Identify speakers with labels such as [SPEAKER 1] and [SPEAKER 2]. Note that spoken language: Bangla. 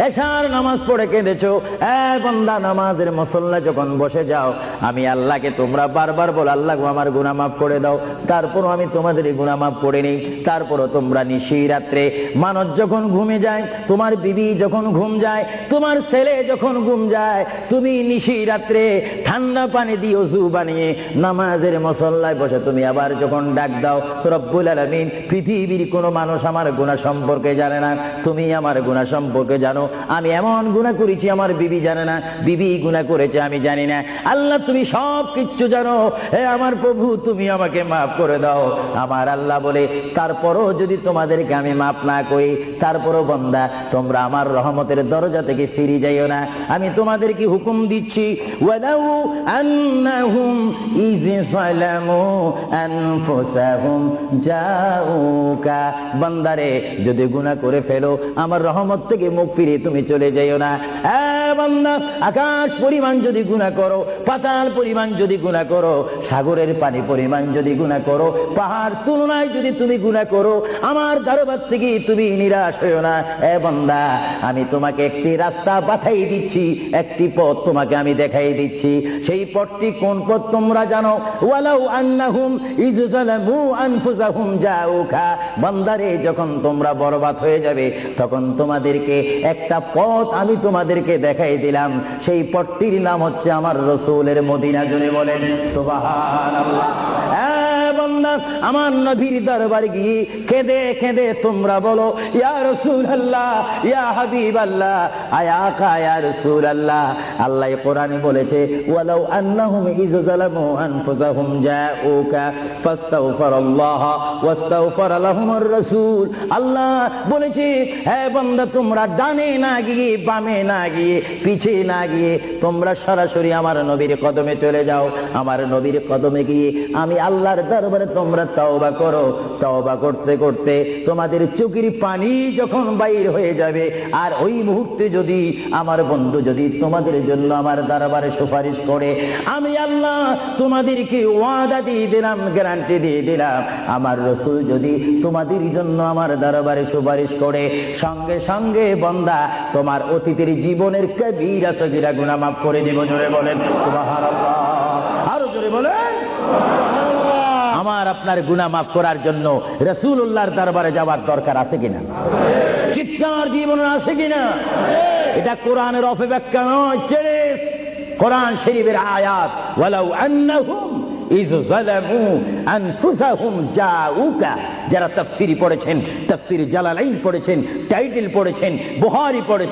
[SPEAKER 1] এশার নামাজ পড়ে কেঁদেছো, বান্দা নামাজের মুসল্লা যখন বসে যাও, আমি আল্লাহকে তোমরা বারবার বলো আল্লাহ আমার গুনাহ মাফ করে দাও, তারপরও আমি তোমাদের গুনাহ মাফ করে নিই। তারপরও তোমরা নিশি রাত্রে মানুষ যখন ঘুমে যায়, তোমার বিবি যখন ঘুম যায়, তোমার ছেলে যখন ঘুম যায়, তুমি নিশি রাত্রে ঠান্ডা পানি দিয়ে ওযু বানিয়ে নামাজের মুসল্লায় বসে তুমি আবার যখন ডাক দাও রব্বুল আলামিন, পৃথিবীর কোনো মানুষ আমার গুনাহ সম্পর্কে জানে না, তুমি আমার গুনাহ সম্পর্কে জানো। আমি এমন গুনাহ করেছি আমার বিবি জানে না, বিবি গুনাহ করেছে আমি জানি না। আল্লাহ তুমি সব কিচ্ছু জানো, হে আমার প্রভু তুমি আমাকে মাফ করে দাও। আমার আল্লাহ বলে তারপরও যদি তোমাদেরকে আমি মাফ না করি, তারপরও বান্দা তোমরা আমার রহমতের দরজা থেকে ফিরে যাইও না। আমি তোমাদেরকে হুকুম দিচ্ছি, ওয়ালাউ আন্নাহুম ইয যালামু আনফুসাহুম জাউকা, বান্দারে যদি গুনাহ করে ফেলো আমার রহমত থেকে মুখ ফিরে তুমি চলে যাইও না। বান্দা আকাশ পরিমাণ যদি গুনাহ করো, পাতাল পরিমাণ যদি গুনাহ করো, সাগরের পানি পরিমাণ যদি গুনাহ করো, পাহাড় তুলনায় যদি তুমি গুনাহ করো, আমার দরবার থেকে তুমি নিরাশ হইও না। বান্দা আমি তোমাকে একটি রাস্তা পাঠাই দিচ্ছি, একটি পথ তোমাকে আমি দেখাই দিচ্ছি। সেই পথটি কোন পথ তোমরা জানো? ওয়ালাউ আন্নাহুম ইয যালামু আনফুসাহুম জাউকা, বান্দারে যখন তোমরা বরবাদ হয়ে যাবে তখন তোমাদেরকে একটা পথ আমি তোমাদেরকে দেখাই দিলাম, সেই পথটির নাম হচ্ছে আমার রাসূলের মদিনা। জুড়ে বলেন সুবহানাল্লাহ। বান্দা আমার নবীর দরবারে গিয়ে কেঁদে কেঁদে তোমরা বলো ইয়া রাসূলুল্লাহ, ইয়া হাবিবাল্লাহ, আয়া আকা ইয়া রাসূলুল্লাহ। আল্লাহ কোরআনে বলেছে ওয়ালাউ আন্নাহুম ইয যালামু আনফুসাহুম জাউকা ফাস্তাগফিরুল্লাহ ওয়াস্তাগফার লাহুমুর রাসূল। আল্লাহ বলেছে হে বান্দা তোমরা ডানে না গিয়ে, বামে না গিয়ে, পিছে না গিয়ে তোমরা সরাসরি আমার নবীর কদমে চলে যাও। আমার নবীর কদমে গিয়ে আমি আল্লাহর দরবারে তোমরা তওবা করো। তওবা করতে করতে তোমাদের চোখের পানি যখন বাইর হয়ে যাবে, আর ওই মুহূর্তে যদি আমার বন্ধু যদি তোমাদের জন্য আমার দরবারে সুপারিশ করে, আমি আল্লাহ তোমাদেরকে ওয়াদা দিয়ে দিলাম, গ্যারান্টি দিয়ে দিলাম, আমার রাসূল যদি তোমাদের জন্য আমার দরবারে সুপারিশ করে, সঙ্গে সঙ্গে বান্দা তোমার অতীতের জীবনের কবিরা সগীরা গুনাহ মাফ করে দেব। জোরে বলেন সুবহানাল্লাহ, আরো জোরে বলেন। আমার আপনার গুনাহ মাফ করার জন্য রাসূলুল্লাহর দরবারে যাওয়ার দরকার আছে কিনা? চিৎকার জীবন আছে কিনা? এটা কোরআনের অপব্যাখ্যা নয়, কোরআন শরীফের আয়াত। ওয়ালাউ আন্নাহুম ইয যালামু আনফুসাহুম জাউকা, যারা তাফসীর পড়েছেন, তাফসীর জালালাইন পড়েছেন, টাইটেল পড়েছেন, বুখারী পড়েছেন,